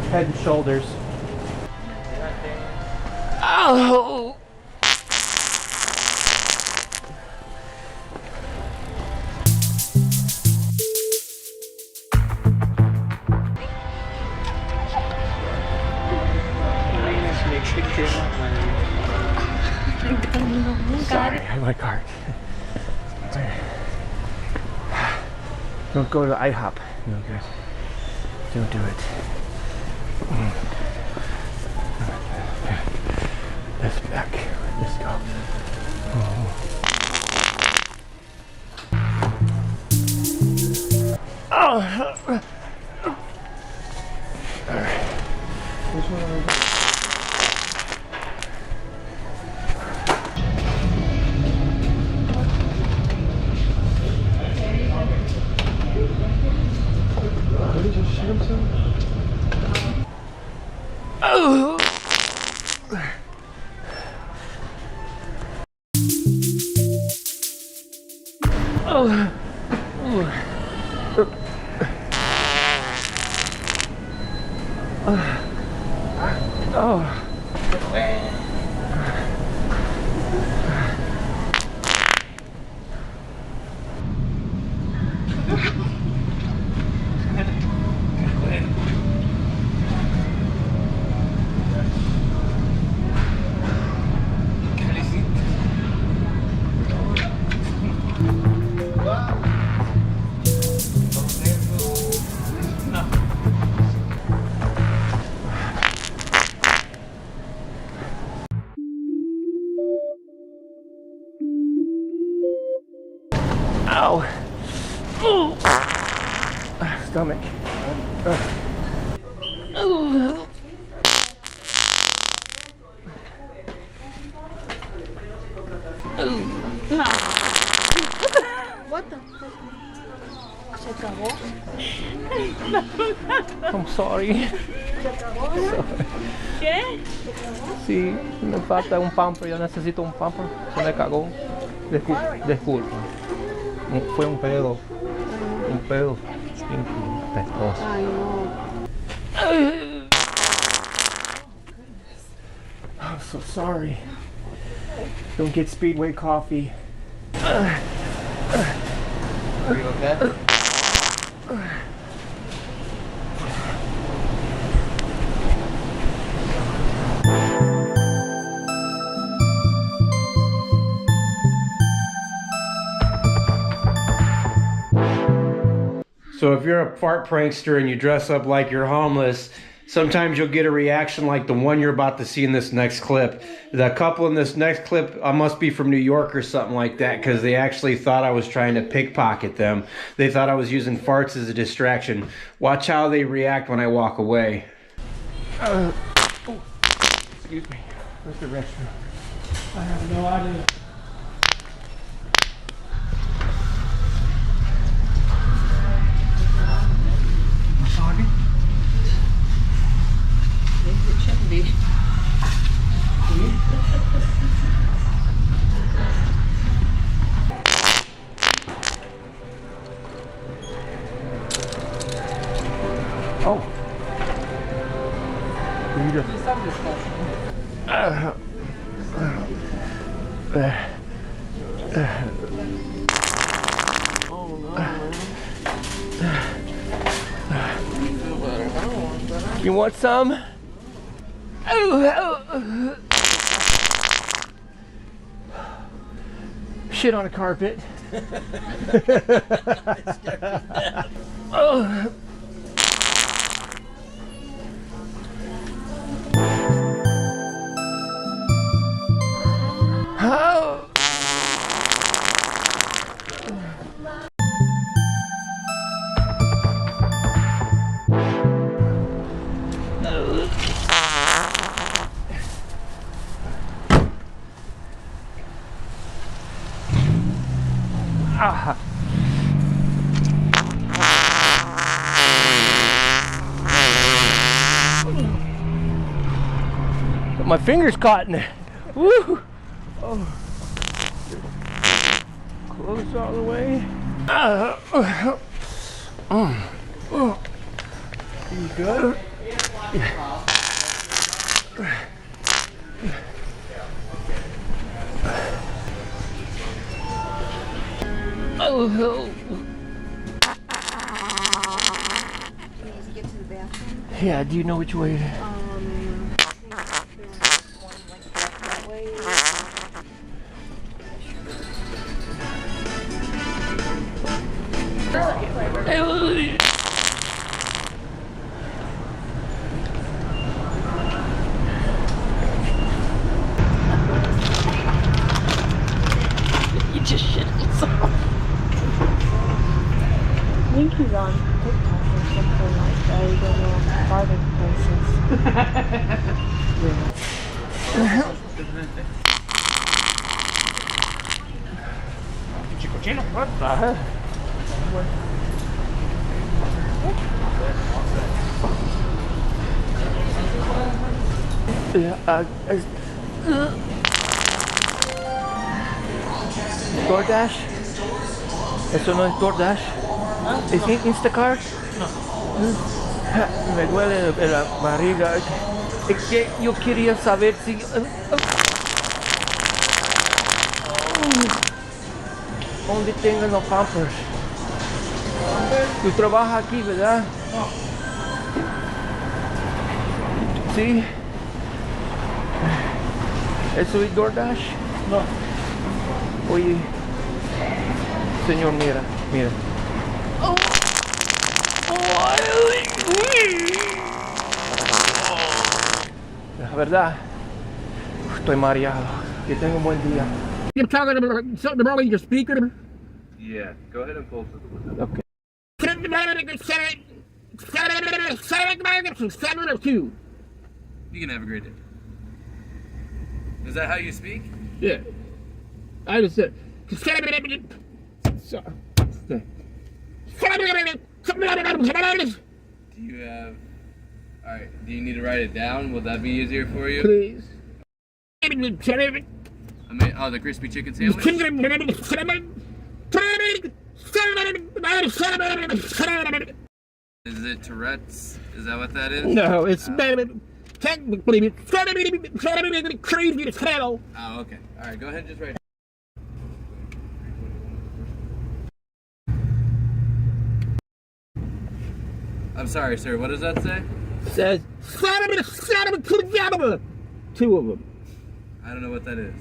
Head and shoulders. Oh! Sorry, I like art. Don't go to IHOP. No good. Don't do it. This back. Let's go. Oh. All right. Which one are we doing? What did you shoot him to? Oh! Oh! Oh! Ow! Ooh. Stomach. Ooh. No. What the fuck? ¿Se acabó? I'm sorry. ¿Se acabó? ¿Qué? Sí, me falta un pamper, yo necesito un pamper. Se me cagó. Disculpa. Fue un pedo. Un pedo. Pestoso. Ay, no. I'm so sorry. Don't get Speedway coffee. Are you okay? So if you're a fart prankster and you dress up like you're homeless, sometimes you'll get a reaction like the one you're about to see in this next clip. The couple in this next clip must be from New York or something like that, because they actually thought I was trying to pickpocket them. They thought I was using farts as a distraction. Watch how they react when I walk away. Oh, excuse me. Where's the restroom? I have no idea. It shouldn't be. Oh. You just... You want some? Shit on a carpet. Oh. How? Ah. My finger's caught in it. Woo! Oh. Close all the way. You good? Oh. Can you get to the bathroom? Yeah, do you know which way? I think there's one like that way. You just shit yourself. I think he's on TikTok or something like that. He goes on farther places. What the hell? Yeah, DoorDash? ¿Eso no es DoorDash? ¿Es Instacart? No. Me duele la barriga. Es que yo quería saber si... ¿Dónde tengan los Pampers? Tú trabajas aquí, ¿verdad? No. ¿Sí? ¿Eso es DoorDash? No. Oye, señor, mira. Oh. La verdad, estoy mareado. Que tenga un buen día. You're talking about something about your speaker? Yeah, go ahead and pull to the window. Okay. 7 or 2. You can have a great day. Is that how you speak? Yeah. I just said. Do you have... Alright, do you need to write it down? Will that be easier for you? Please. I mean, oh, the crispy chicken sandwich? Is it Tourette's? Is that what that is? No, it's technically crazy as hell. Oh, okay. Alright, go ahead and just write it. I'm sorry, sir. What does that say? Says 2 of them. I don't know what that is.